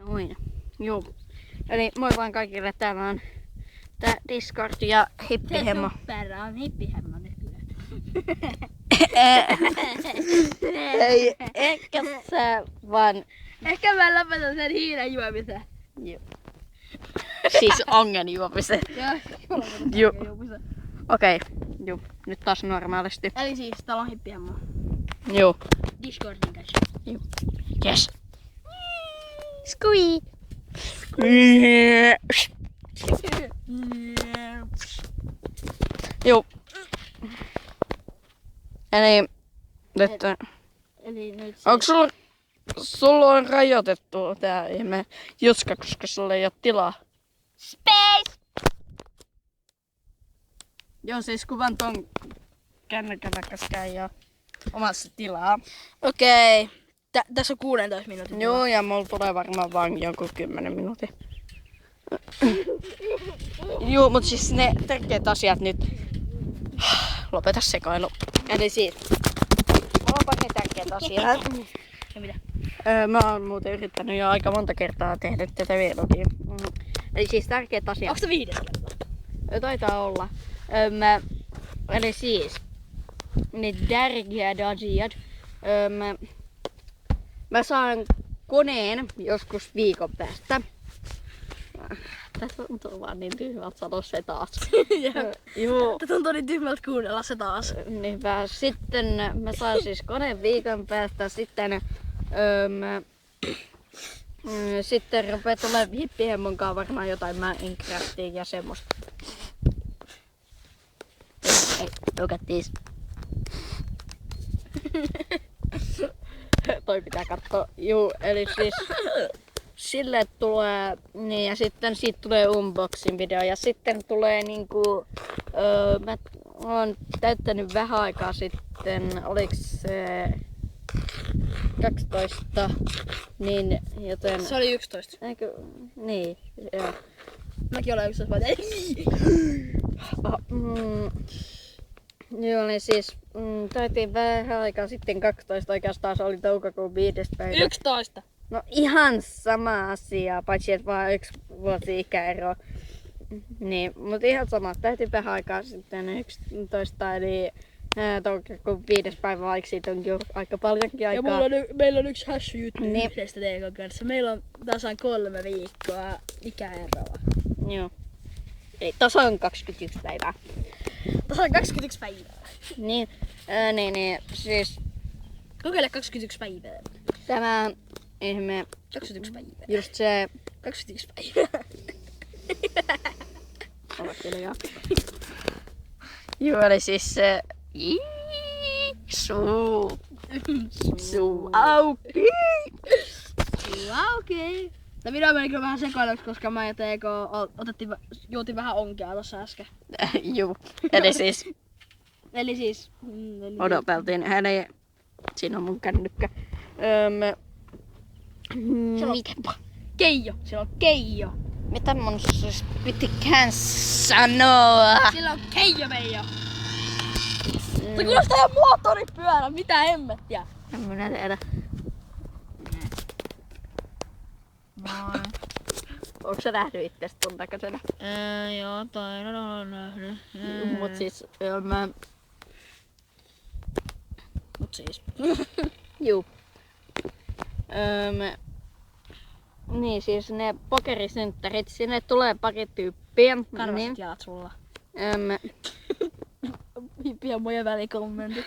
Noin. Joo. Eli moi vaan kaikille, täällä on tää Discord ja Hippihemmo. Perä on Hippihemmo nykyään. Ei, ehkä sä vaan... Ehkä mä lopetan sen hiiren juomisen. Joo. Siis ongen juomisen. Joo, Okei, joo. Nyt taas normaalisti. eli siis täällä on Hippihemmo. Joo. Discordin kanssa. Joo. Yes. Squee. Joo. Eli nyt... Eli nyt Onko sulla on rajoitettu tää ihme jutska, koska sulla ei oo tilaa? Space! Joo, siis kuvan ton kännykän koska ei oo omassa tilaa. Okei. Tässä on 16 minuutin. Joo, ja mulla tulee varmaan vaan jonkun 10 minuutin. Joo, mut siis ne tärkeät asiat nyt... Lopeta sekoilu. Eli siis... Mulla onpa ne tärkeät asiat. Ja mitä? Mä oon muuten yrittänyt jo aika monta kertaa tehdä tätä vlogia. Eli siis tärkeät asiat. Onko se 5 kertaa? Taitaa olla. Eli siis... Ne tärkeät asiat. Mä saan koneen joskus viikon päästä. Tässä tuntuu vaan niin tyhmältä sanoa se taas. Joo. Tätä tuntuu niin tyhmältä kuunnella se taas. Niinpä. Sitten mä saan siis koneen viikon päästä. Sitten rupeaa tulemaan Hippihemmon kanssa varmaan jotain Minecraftia ja semmoista. Ei, lukattiis. Toi pitää katsoa. Juu, eli siis sille tulee, niin ja sitten siitä tulee unboxing video ja sitten tulee niinku, mä oon täyttänyt vähän aikaa sitten, oliks se 12, niin joten... Se oli 11. Eikö, niin, joo. Mäkin olen 11 vuotta. Joo, niin siis täytiin vähän aikaa sitten 12, oikeastaan se oli toukokuun 5. päivä. 11! No ihan sama asia, paitsi että vaan 1 vuosi ikäero. Niin, mutta ihan sama. Täytiin vähän aikaa sitten 11, eli toukokuun 5. päivä, vaikka siitä on jo aika paljonkin aikaa. Ja meillä on yksi hassu juttu Niin. yhdestä TK kanssa. Meillä on tasan 3 viikkoa ikäeroa. Joo. Eli tasan 21 päivää. Tasan 21 päivää. Niin, niin, siis Kokeile 21 päivää. tämä ihme, 21 päivää. just se... 21 päivää. Olla hiljaa. Joo, eli siis se... Suu auki. Okei. Tää video meni kyllä vähän sekoiluksi, koska mä ja TK juotiin vähän onkea tossa äsken. Juu, eli siis Eli siis... odoteltiin. Eli siinä on mun kännykkä. Mitä? Keijo. Siellä on Keijo. Mitä mun siis pitikään sanoa? Siellä on Keijo Meijo. Se kuulostaa ihan moottoripyörä, mitä hemmettiä. En minä tiedä. Moi. Onko sä nähnyt itsestä ton takaisin? Jotain olen nähnyt. Mut siis... Mut siis. Juu. Niin siis ne pokerisynttärit, sinne tulee pari tyyppiä. Karvaset jalat sulla. Hippihemmojen välikommentit.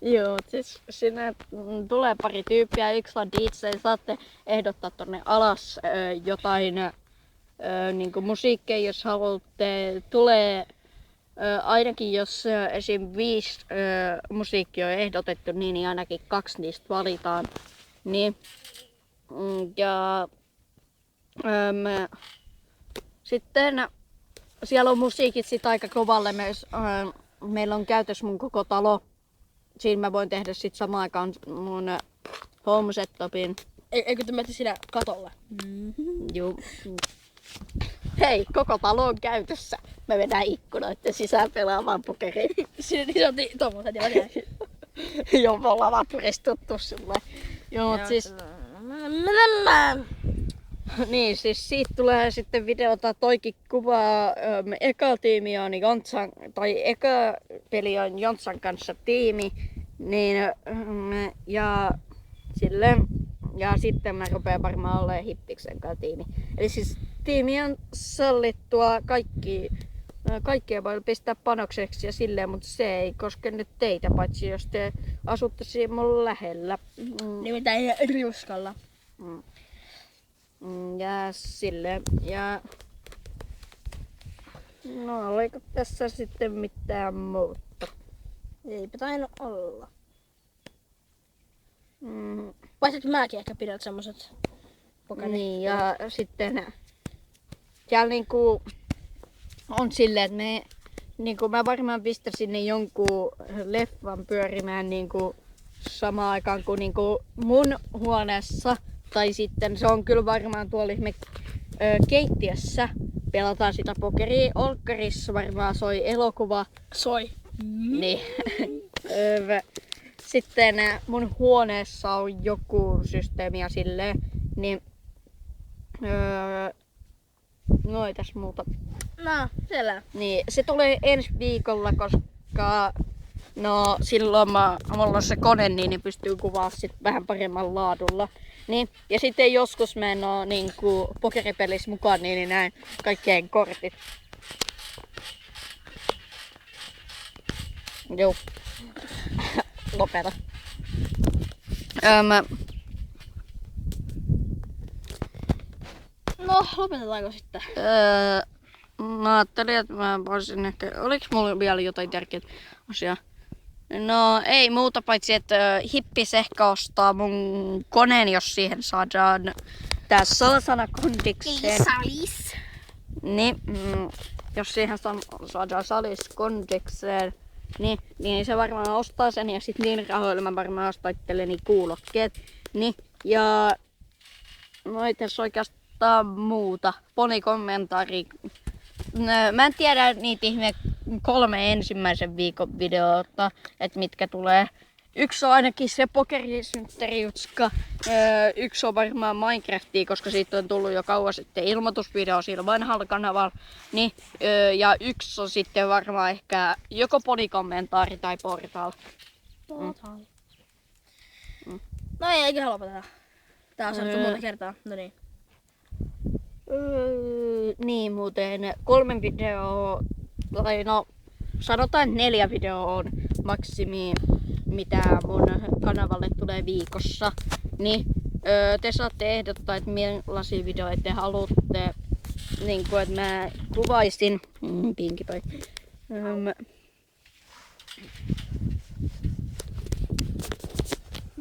Joo, siis sinne tulee pari tyyppiä, yksi on DJ, saatte ehdottaa tonne alas jotain niinku musiikkia, jos haluatte. Tulee ainakin jos esim. 5 musiikkia on ehdotettu, niin ainakin 2 niistä valitaan. Niin. Ja sitten siellä on musiikit sit aika kovalle myös. Meillä on käytössä mun koko talo. Siinä mä voin tehdä sit samaan aikaan mun home setupin. Eikö te menette siinä katolle? Juu. Hei, koko talo on käytössä. Mä vedän ikkunoitten sisään pelaamaan pokeria. Siinä niin sanottiin tommoset ja Joo, me ollaan vaan puristuttu sulle. Joo, mut siis... Niin, siis siitä tulee sitten videota toikin kuvaa. Eka tiimi on Jontsan, tai eka peli on Jontsan kanssa tiimi. Niin, ja sitten mä rupean varmaan olemaan Hippiksen kanssa tiimi. Eli siis tiimi on sallittua kaikkia voi pistää panokseksi ja silleen, mutta se ei koske nyt teitä, paitsi jos te asutte siinä mun lähellä. Nimittäin Riuskalla. Ja silleen. Ja no oliko tässä sitten mitään muuta? Eipä tainnut olla. Mm, Paitsi että mäkin ehkä pidät semmoset niin ja sitten siellä niinku on silleen, että mä varmaan pistän sinne jonkun leffan pyörimään niinku samaan aikaan kuin niinku mun huoneessa. Tai sitten se on kyllä varmaan tuolla ihme keittiössä. Pelataan sitä pokeria. Olkkarissa varmaan soi elokuva. Soi. Niin. Sitten mun huoneessa on joku systeemi ja silleen. Niin. No ei tässä muuta. No, siellä. Niin, se tulee ensi viikolla, koska no silloin mulla on se kone, niin ne pystyy kuvaamaan sit vähän paremmalla laadulla. Niin, ja sitten joskus mä en oo niinku pokeripelissä mukaan, niin näen kaikkien kortit. Joo. Lopeta. No, lopetetaanko sitten? Mä ajattelin, että mä voisin ehkä... Oliks mulla vielä jotain tärkeää asiaa? No ei muuta paitsi, että Hippis ehkä ostaa mun koneen, jos siihen saadaan tää salasana kondikseen. Salis. Niin, jos siihen saadaan salis kondikseen, niin se varmaan ostaa sen ja sit niin rahoilla mä varmaan ostaittelen kuulokkeet. Niin, ja no ei tässä oikeastaan muuta. Poni-kommentaari. Mä en tiedä niitä 3 ensimmäisen viikon videota, että mitkä tulee. Yksi on ainakin se pokerisynttärijutska. Yksi on varmaan Minecraftia, koska siitä on tullut jo kauan sitten ilmoitusvideo siinä vanhalla kanavalla. Niin, ja yksi on sitten varmaan ehkä joko Poni-kommentaari tai Portal. No ei, eiköhän lopeteta. Tää on sanottu monta kertaa. No niin. Niin muuten 3 videoa, tai no sanotaan 4 videoa on maksimi mitä mun kanavalle tulee viikossa. Niin te saatte ehdottaa, että millaisia videoita te haluatte, niin kuin, että mä kuvaisin. Pinky Pie.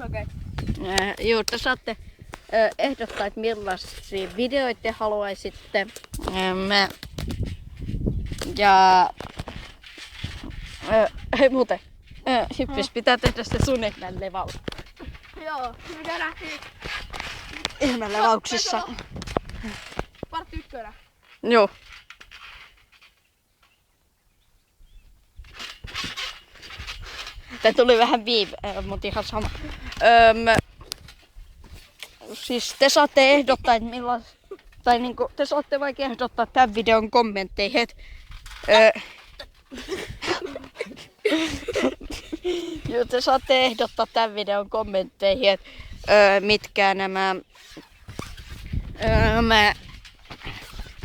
Okei. Joo, te saatte ehdottaa, että millaisia videoita te haluaisitte. Ja hei muuten, Hippis pitää tehdä se sun ihmelevaus. Joo, mikä nähtiin? Ihmelevauksissa. Partti 1. Joo. Tää tuli vähän viive, mutta ihan sama. Siis te saatte ehdottaa, että tai niinku, te saatte vaikka ehdottaa tämän videon kommentteihin, että joo, te saatte ehdottaa tämän videon kommentteihin, että mitkä nämä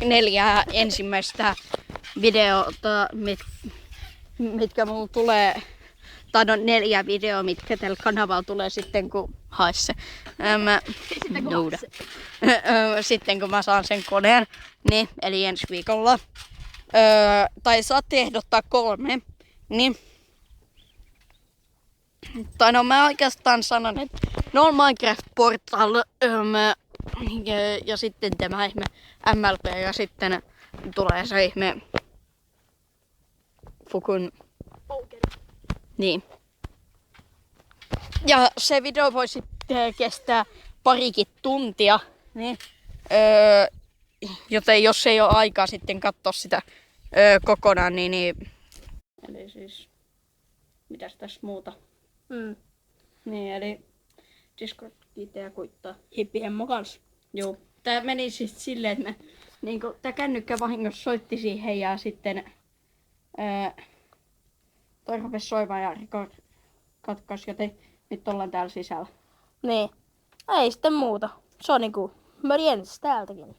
4 ensimmäistä videota, mitkä mulla tulee, tai no 4 videoa, mitkä tällä kanavalla tulee sitten kun haes se. Sitten kun mä saan sen koneen, niin, eli ensi viikolla. Tai saatte ehdottaa 3, niin. Tai no mä oikeastaan sanon, että no on Minecraft Portal ja sitten tämä ihme MLP ja sitten tulee se ihme Fukun. Niin. Ja se video voisi kestää parikin tuntia, niin. Joten jos ei ole aikaa sitten katsoa sitä kokonaan, niin. Eli siis, mitäs tässä muuta? Niin, eli Discord kiittää kuittaa. Hippi Hemmo kans. Joo. tää meni siis silleen, että me, niinku, tää kännykkä vahingossa soitti siihen ja sitten toi rupesi soimaan ja katkaisi, joten nyt ollaan täällä sisällä. Niin. Ei sitten muuta. Se on niinku mörjens täältäkin.